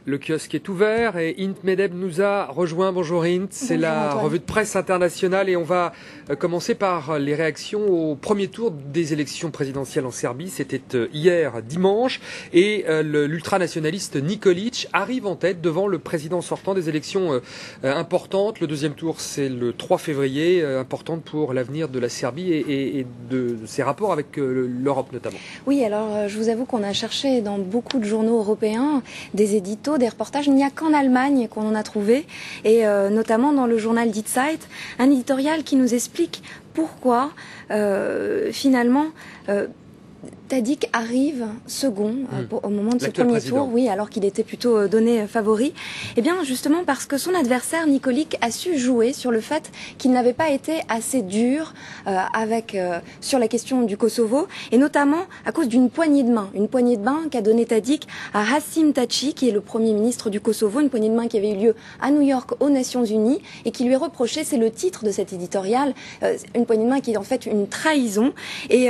Le kiosque est ouvert et Int Medeb nous a rejoint. Bonjour Int, c'est la revue de presse internationale et on va commencer par les réactions au premier tour des élections présidentielles en Serbie. C'était hier dimanche et l'ultranationaliste Nikolić arrive en tête devant le président sortant. Des élections importantes. Le deuxième tour, c'est le 3 février, importante pour l'avenir de la Serbie et de ses rapports avec l'Europe notamment. Oui, alors je vous avoue qu'on a cherché dans beaucoup de journaux européens des éditos, des reportages. Il n'y a qu'en Allemagne qu'on en a trouvé, et notamment dans le journal Die Zeit, un éditorial qui nous explique pourquoi finalement Tadić arrive second au moment de ce premier tour, oui, alors qu'il était plutôt donné favori. Eh bien, justement parce que son adversaire Nikolić a su jouer sur le fait qu'il n'avait pas été assez dur sur la question du Kosovo, et notamment à cause d'une poignée de main qu'a donnée Tadić à Hašim Tači, qui est le Premier ministre du Kosovo, une poignée de main qui avait eu lieu à New York aux Nations Unies et qui lui est reprochée, c'est le titre de cet éditorial, une poignée de main qui est en fait une trahison. Et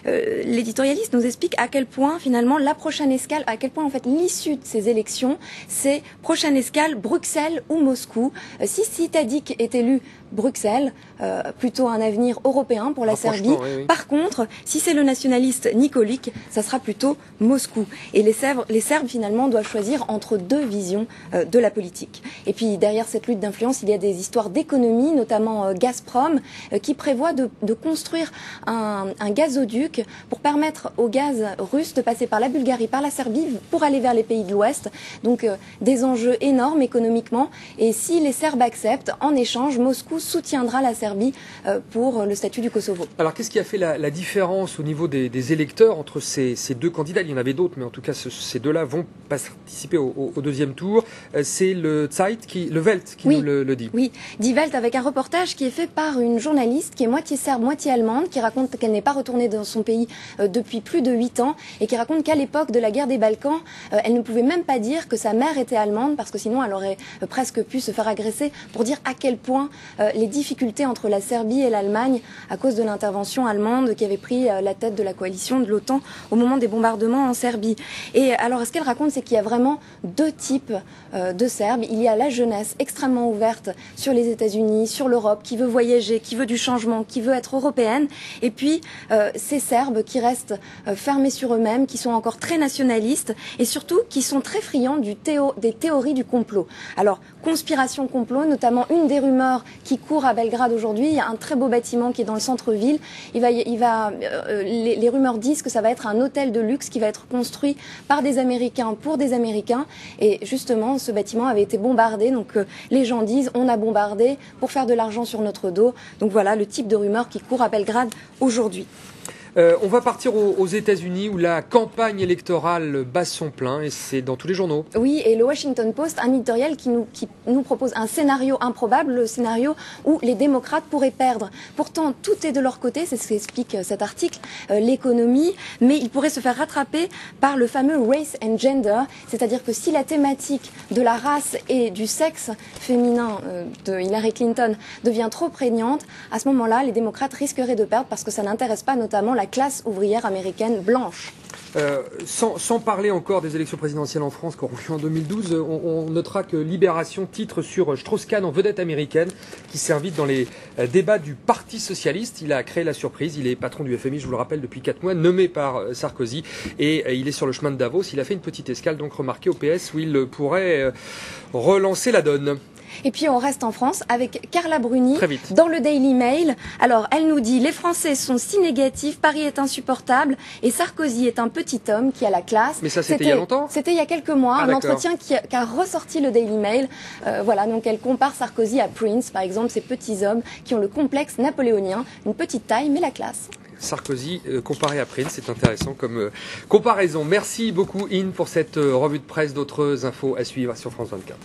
l'éditorialiste nous explique à quel point finalement la prochaine escale, à quel point en fait l'issue de ces élections, c'est prochaine escale Bruxelles ou Moscou. Si Tadić est élu Bruxelles, plutôt un avenir européen pour la Serbie. Oui. Par contre, si c'est le nationaliste Nikolić, ça sera plutôt Moscou. Et les Serbes finalement doivent choisir entre deux visions de la politique. Et puis derrière cette lutte d'influence, il y a des histoires d'économie, notamment Gazprom, qui prévoit de construire un gazoduc pour permettre au gaz russe de passer par la Bulgarie, par la Serbie, pour aller vers les pays de l'Ouest. Donc des enjeux énormes économiquement. Et si les Serbes acceptent, en échange, Moscou soutiendra la Serbie pour le statut du Kosovo. Alors qu'est-ce qui a fait la différence au niveau des électeurs entre ces deux candidats? Il y en avait d'autres, mais en tout cas ces deux-là vont participer au deuxième tour. C'est le Welt qui nous le dit. Oui, Die Welt, avec un reportage qui est fait par une journaliste qui est moitié serbe, moitié allemande, qui raconte qu'elle n'est pas retournée dans son pays depuis plus de 8 ans et qui raconte qu'à l'époque de la guerre des Balkans, elle ne pouvait même pas dire que sa mère était allemande parce que sinon elle aurait presque pu se faire agresser, pour dire à quel point les difficultés entre la Serbie et l'Allemagne à cause de l'intervention allemande qui avait pris la tête de la coalition de l'OTAN au moment des bombardements en Serbie. Et alors ce qu'elle raconte, c'est qu'il y a vraiment deux types de Serbes. Il y a la jeunesse extrêmement ouverte sur les États-Unis, sur l'Europe, qui veut voyager, qui veut du changement, qui veut être européenne. Et puis ces Serbes qui restent fermés sur eux-mêmes, qui sont encore très nationalistes et surtout qui sont très friands des théories du complot. Alors conspiration complot, notamment une des rumeurs qui court à Belgrade aujourd'hui. Il y a un très beau bâtiment qui est dans le centre-ville. Les rumeurs disent que ça va être un hôtel de luxe qui va être construit par des Américains pour des Américains. Et justement, ce bâtiment avait été bombardé. Donc les gens disent on a bombardé pour faire de l'argent sur notre dos. Donc voilà le type de rumeurs qui court à Belgrade aujourd'hui. On va partir aux États-Unis où la campagne électorale bat son plein et c'est dans tous les journaux. Oui, et le Washington Post, un éditorial qui nous propose un scénario improbable, le scénario où les démocrates pourraient perdre. Pourtant, tout est de leur côté, c'est ce qu'explique cet article, l'économie, mais ils pourraient se faire rattraper par le fameux race and gender, c'est-à-dire que si la thématique de la race et du sexe féminin de Hillary Clinton devient trop prégnante, à ce moment-là, les démocrates risqueraient de perdre parce que ça n'intéresse pas notamment la classe ouvrière américaine blanche. Sans parler encore des élections présidentielles en France qui auront lieu en 2012, on notera que Libération titre sur Strauss-Kahn en vedette américaine qui s'invite dans les débats du Parti socialiste. Il a créé la surprise, il est patron du FMI, je vous le rappelle, depuis 4 mois, nommé par Sarkozy et il est sur le chemin de Davos. Il a fait une petite escale donc remarquée au PS où il pourrait relancer la donne. Et puis on reste en France avec Carla Bruni dans le Daily Mail. Alors elle nous dit: les Français sont si négatifs, Paris est insupportable et Sarkozy est un petit homme qui a la classe. Mais ça c'était il y a longtemps? C'était il y a quelques mois, un entretien qu'a ressorti le Daily Mail. Voilà, donc elle compare Sarkozy à Prince, par exemple, ces petits hommes qui ont le complexe napoléonien, une petite taille mais la classe. Sarkozy comparé à Prince, c'est intéressant comme comparaison. Merci beaucoup Ine pour cette revue de presse, d'autres infos à suivre sur France 24.